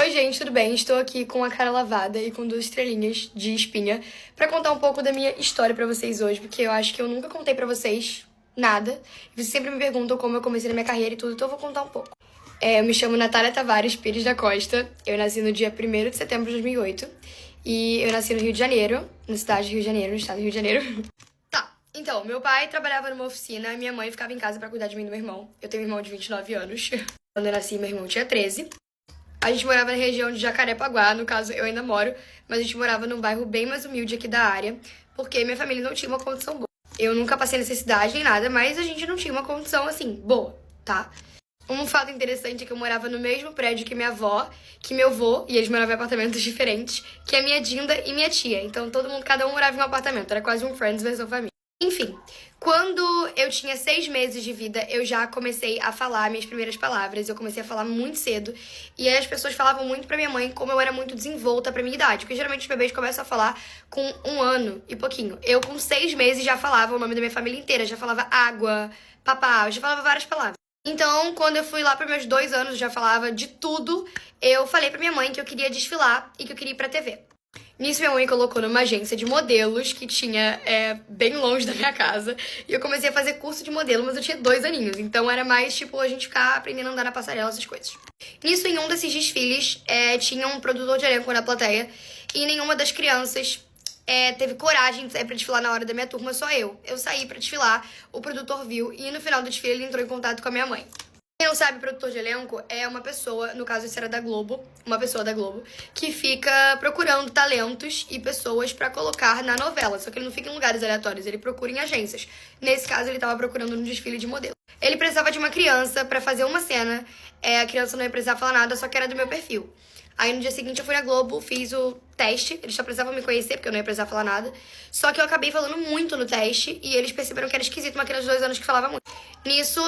Oi gente, tudo bem? Estou aqui com a cara lavada e com 2 estrelinhas de espinha pra contar um pouco da minha história pra vocês hoje, porque eu acho que eu nunca contei pra vocês nada. E vocês sempre me perguntam como eu comecei na minha carreira e tudo, então eu vou contar um pouco. Eu me chamo Natália Tavares Pires da Costa, eu nasci no dia 1º de setembro de 2008 e eu nasci no Rio de Janeiro, na cidade do Rio de Janeiro, no estado do Rio de Janeiro. Tá, então, meu pai trabalhava numa oficina e minha mãe ficava em casa pra cuidar de mim e do meu irmão. Eu tenho um irmão de 29 anos. Quando eu nasci, meu irmão tinha 13. A gente morava na região de Jacarepaguá, no caso eu ainda moro, mas a gente morava num bairro bem mais humilde aqui da área, porque minha família não tinha uma condição boa. Eu nunca passei necessidade nem nada, mas a gente não tinha uma condição, assim, boa, tá? Um fato interessante é que eu morava no mesmo prédio que minha avó, que meu avô, e eles moravam em apartamentos diferentes, que a minha Dinda e minha tia. Então todo mundo, cada um morava em um apartamento, era quase um Friends versão família. Enfim, quando eu tinha 6 meses de vida, eu já comecei a falar minhas primeiras palavras. Eu comecei a falar muito cedo. E aí as pessoas falavam muito pra minha mãe como eu era muito desenvolta pra minha idade. Porque geralmente os bebês começam a falar com 1 ano e pouquinho. Eu com 6 meses já falava o nome da minha família inteira. Já falava água, papá, eu já falava várias palavras. Então, quando eu fui lá para meus 2 anos, eu já falava de tudo. Eu falei pra minha mãe que eu queria desfilar e que eu queria ir pra TV. Nisso, minha mãe colocou numa agência de modelos que tinha bem longe da minha casa. E eu comecei a fazer curso de modelo, mas eu tinha 2 aninhos. Então era mais, tipo, a gente ficar aprendendo a andar na passarela, essas coisas. Nisso, em um desses desfiles, tinha um produtor de elenco na plateia. E nenhuma das crianças teve coragem de sair pra desfilar na hora da minha turma, só eu. Eu saí pra desfilar, o produtor viu. E no final do desfile, ele entrou em contato com a minha mãe. Quem não sabe, produtor de elenco é uma pessoa, no caso esse era da Globo, uma pessoa da Globo, que fica procurando talentos e pessoas pra colocar na novela. Só que ele não fica em lugares aleatórios, ele procura em agências. Nesse caso, ele tava procurando um desfile de modelo. Ele precisava de uma criança pra fazer uma cena, a criança não ia precisar falar nada, só que era do meu perfil. Aí no dia seguinte eu fui na Globo, fiz o teste, eles só precisavam me conhecer, porque eu não ia precisar falar nada. Só que eu acabei falando muito no teste e eles perceberam que era esquisito uma criança de 2 anos que falava muito. Nisso,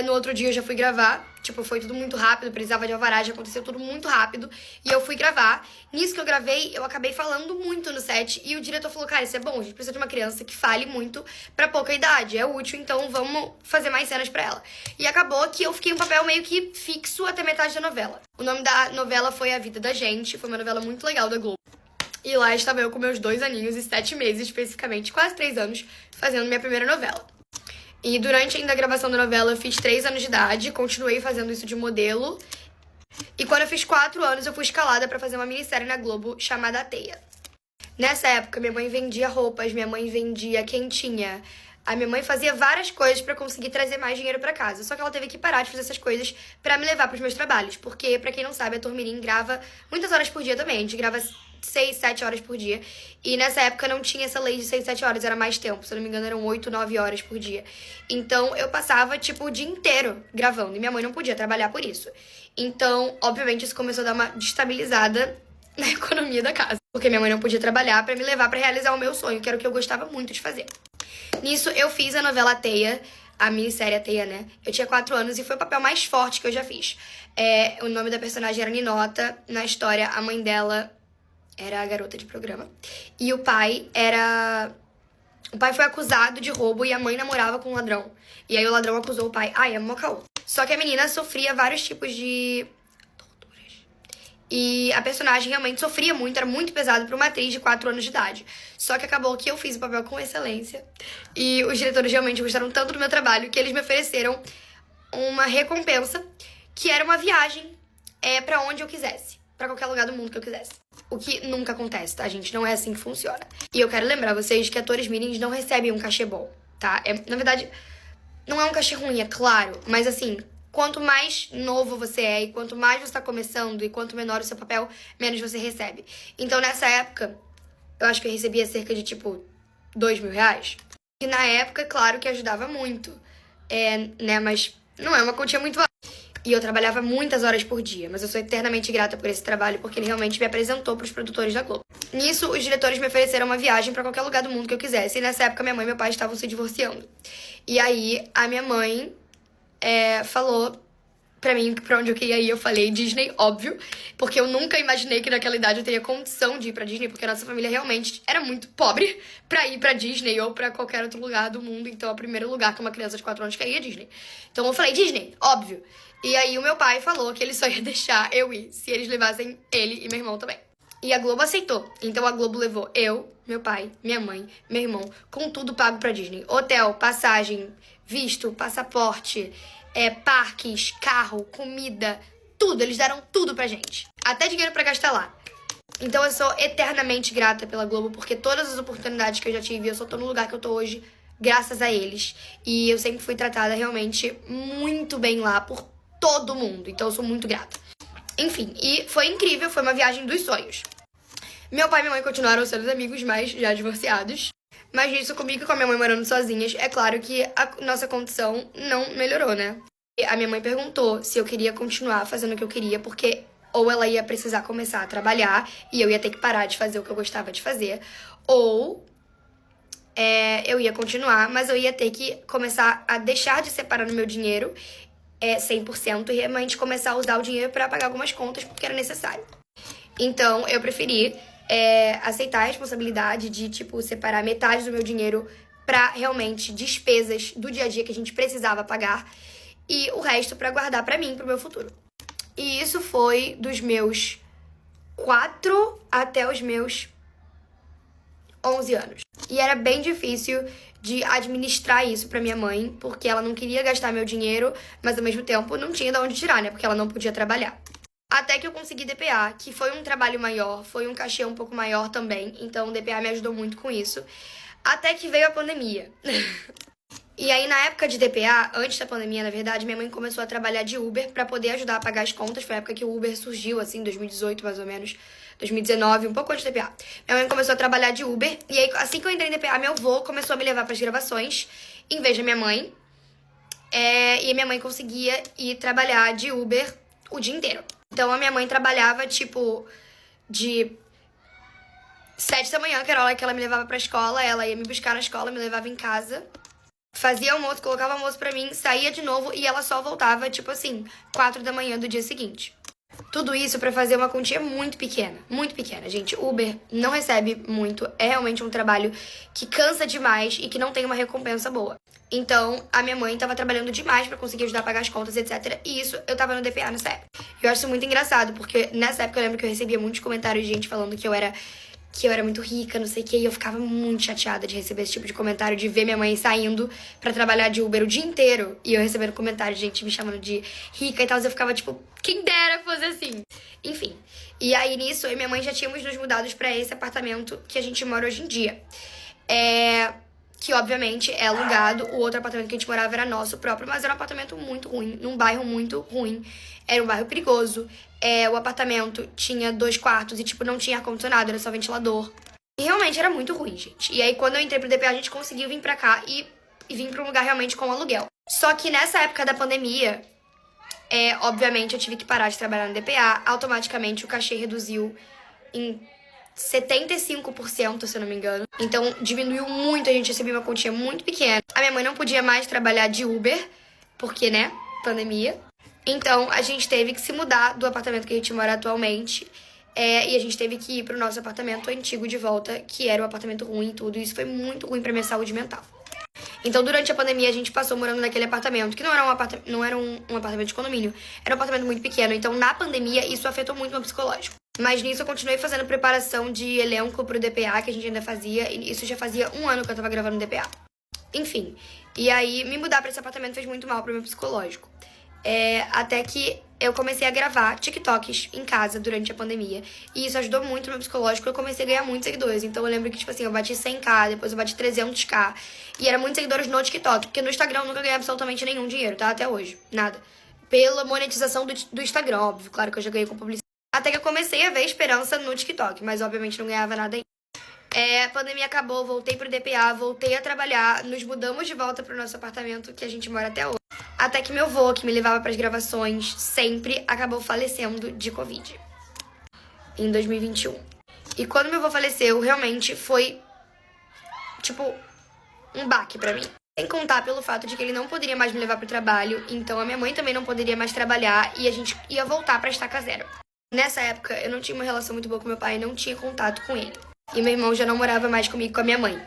no outro dia eu já fui gravar, tipo, foi tudo muito rápido, precisava de alvará, já aconteceu tudo muito rápido. E eu fui gravar. Nisso que eu gravei, eu acabei falando muito no set e o diretor falou, cara, isso é bom, a gente precisa de uma criança que fale muito pra pouca idade, é útil, então vamos fazer mais cenas pra ela. E acabou que eu fiquei um papel meio que fixo até metade da novela. O nome da novela foi A Vida da Gente, foi uma novela muito legal da Globo. E lá estava eu com meus 2 aninhos e 7 meses, especificamente, quase 3 anos, fazendo minha primeira novela. E durante ainda a gravação da novela, eu fiz 3 anos de idade, continuei fazendo isso de modelo. E quando eu fiz 4 anos, eu fui escalada pra fazer uma minissérie na Globo chamada A Teia. Nessa época, minha mãe vendia roupas, minha mãe vendia quentinha. A minha mãe fazia várias coisas pra conseguir trazer mais dinheiro pra casa. Só que ela teve que parar de fazer essas coisas pra me levar pros meus trabalhos. Porque, pra quem não sabe, a Tormirim grava muitas horas por dia também. A gente grava 6, 7 horas por dia. E nessa época não tinha essa lei de 6, 7 horas, era mais tempo. Se eu não me engano, eram 8, 9 horas por dia. Então, eu passava, tipo, o dia inteiro gravando. E minha mãe não podia trabalhar por isso. Então, obviamente, isso começou a dar uma destabilizada na economia da casa. Porque minha mãe não podia trabalhar pra me levar pra realizar o meu sonho, que era o que eu gostava muito de fazer. Nisso, eu fiz a novela Teia, a minissérie Teia, né? Eu tinha 4 anos e foi o papel mais forte que eu já fiz. O nome da personagem era Ninota. Na história, a mãe dela era a garota de programa. E o pai era... O pai foi acusado de roubo e a mãe namorava com um ladrão. E aí o ladrão acusou o pai. Ai, é mó caô. Só que a menina sofria vários tipos de torturas. E a personagem realmente sofria muito, era muito pesado pra uma atriz de 4 anos de idade. Só que acabou que eu fiz o papel com excelência. E os diretores realmente gostaram tanto do meu trabalho que eles me ofereceram uma recompensa, que era uma viagem pra onde eu quisesse. Pra qualquer lugar do mundo que eu quisesse. O que nunca acontece, tá, gente? Não é assim que funciona. E eu quero lembrar vocês que atores mirins não recebem um cachê bom, tá? Na verdade, não é um cachê ruim, é claro. Mas assim, quanto mais novo você é e quanto mais você tá começando e quanto menor o seu papel, menos você recebe. Então, nessa época, eu acho que eu recebia cerca de, tipo, 2 mil reais. E na época, claro que ajudava muito. Né? Mas não é uma quantia muito alta. E eu trabalhava muitas horas por dia, mas eu sou eternamente grata por esse trabalho, porque ele realmente me apresentou pros produtores da Globo. Nisso, os diretores me ofereceram uma viagem pra qualquer lugar do mundo que eu quisesse, e nessa época minha mãe e meu pai estavam se divorciando. E aí, a minha mãe falou pra mim pra onde eu queria ir. Eu falei Disney, óbvio, porque eu nunca imaginei que naquela idade eu teria condição de ir pra Disney, porque a nossa família realmente era muito pobre pra ir pra Disney ou pra qualquer outro lugar do mundo. Então, o primeiro lugar que uma criança de 4 anos quer ir é Disney. Então, eu falei Disney, óbvio. E aí o meu pai falou que ele só ia deixar eu ir se eles levassem ele e meu irmão também. E a Globo aceitou. Então a Globo levou eu, meu pai, minha mãe, meu irmão, com tudo pago pra Disney. Hotel, passagem, visto, passaporte, parques, carro, comida, tudo. Eles deram tudo pra gente. Até dinheiro pra gastar lá. Então eu sou eternamente grata pela Globo, porque todas as oportunidades que eu já tive, eu só tô no lugar que eu tô hoje graças a eles. E eu sempre fui tratada realmente muito bem lá por todo mundo. Então eu sou muito grata. Enfim, e foi incrível, foi uma viagem dos sonhos. Meu pai e minha mãe continuaram sendo amigos, mas já divorciados. Mas nisso, comigo e com a minha mãe morando sozinhas, é claro que a nossa condição não melhorou, né? E a minha mãe perguntou se eu queria continuar fazendo o que eu queria, porque ou ela ia precisar começar a trabalhar e eu ia ter que parar de fazer o que eu gostava de fazer, ou eu ia continuar, mas eu ia ter que começar a deixar de separar no meu dinheiro 100% e realmente começar a usar o dinheiro para pagar algumas contas porque era necessário. Então, eu preferi aceitar a responsabilidade de, tipo, separar metade do meu dinheiro pra realmente despesas do dia a dia que a gente precisava pagar e o resto pra guardar pra mim, pro meu futuro. E isso foi dos meus 4 até os meus 11 anos. E era bem difícil de administrar isso pra minha mãe, porque ela não queria gastar meu dinheiro, mas ao mesmo tempo não tinha de onde tirar, né? Porque ela não podia trabalhar. Até que eu consegui DPA, que foi um trabalho maior, foi um cachê um pouco maior também, então o DPA me ajudou muito com isso. Até que veio a pandemia. E aí, na época de DPA, antes da pandemia, na verdade, minha mãe começou a trabalhar de Uber pra poder ajudar a pagar as contas. Foi a época que o Uber surgiu, assim, 2018, mais ou menos, 2019, um pouco antes do DPA. Minha mãe começou a trabalhar de Uber, e aí, assim que eu entrei em DPA, meu avô começou a me levar pras gravações, em vez da minha mãe. E a minha mãe conseguia ir trabalhar de Uber o dia inteiro. Então, a minha mãe trabalhava, tipo, de 7 da manhã, que era a hora que ela me levava pra escola. Ela ia me buscar na escola, me levava em casa. Fazia almoço, colocava almoço pra mim, saía de novo e ela só voltava, tipo assim, 4 da manhã do dia seguinte. Tudo isso pra fazer uma quantia muito pequena, gente. Uber não recebe muito, é realmente um trabalho que cansa demais e que não tem uma recompensa boa. Então, a minha mãe tava trabalhando demais pra conseguir ajudar a pagar as contas, etc. E isso, eu tava no DPA nessa época. Eu acho isso muito engraçado, porque nessa época eu lembro que eu recebia muitos comentários de gente falando que eu era muito rica, não sei o que, e eu ficava muito chateada de receber esse tipo de comentário, de ver minha mãe saindo pra trabalhar de Uber o dia inteiro, e eu recebendo comentário de gente me chamando de rica e tal, eu ficava tipo, quem dera fosse assim. Enfim, e aí nisso, eu e minha mãe já tínhamos nos mudado pra esse apartamento que a gente mora hoje em dia. Que obviamente é alugado, o outro apartamento que a gente morava era nosso próprio, mas era um apartamento muito ruim, num bairro muito ruim, era um bairro perigoso, o apartamento tinha 2 quartos e tipo, não tinha ar-condicionado, era só ventilador. E realmente era muito ruim, gente. E aí quando eu entrei pro DPA, a gente conseguiu vir pra cá e vir pra um lugar realmente com aluguel. Só que nessa época da pandemia, obviamente eu tive que parar de trabalhar no DPA, automaticamente o cachê reduziu em 75%, se eu não me engano. Então, diminuiu muito, a gente recebia uma quantia muito pequena. A minha mãe não podia mais trabalhar de Uber, porque, né, pandemia. Então, a gente teve que se mudar do apartamento que a gente mora atualmente. E a gente teve que ir pro nosso apartamento antigo de volta, que era um apartamento ruim e tudo. E isso foi muito ruim pra minha saúde mental. Então, durante a pandemia, a gente passou morando naquele apartamento, que não era um apartamento de condomínio, era um apartamento muito pequeno. Então, na pandemia, isso afetou muito meu psicológico. Mas nisso eu continuei fazendo preparação de elenco pro DPA, que a gente ainda fazia, e isso já fazia 1 ano que eu tava gravando DPA. Enfim, e aí me mudar pra esse apartamento fez muito mal pro meu psicológico. Até que eu comecei a gravar TikToks em casa durante a pandemia. E isso ajudou muito no meu psicológico, eu comecei a ganhar muitos seguidores. Então eu lembro que, tipo assim, eu bati 100k, depois eu bati 300k. E eram muitos seguidores no TikTok, porque no Instagram eu nunca ganhei absolutamente nenhum dinheiro, tá? Até hoje, nada. Pela monetização do Instagram, óbvio, claro que eu já ganhei com publicidade. Até que eu comecei a ver esperança no TikTok, mas obviamente não ganhava nada ainda. A pandemia acabou, voltei pro DPA, voltei a trabalhar, nos mudamos de volta pro nosso apartamento que a gente mora até hoje. Até que meu avô, que me levava pras gravações, sempre acabou falecendo de Covid. Em 2021. E quando meu avô faleceu, realmente foi, tipo, um baque pra mim. Sem contar pelo fato de que ele não poderia mais me levar pro trabalho, então a minha mãe também não poderia mais trabalhar e a gente ia voltar pra estaca zero. Nessa época, eu não tinha uma relação muito boa com meu pai, não tinha contato com ele. E meu irmão já não morava mais comigo, com a minha mãe.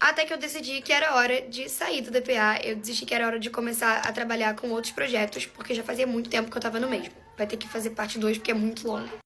Até que eu decidi que era hora de sair do DPA, eu desisti que era hora de começar a trabalhar com outros projetos, porque já fazia muito tempo que eu tava no mesmo. Vai ter que fazer parte 2 porque é muito longo.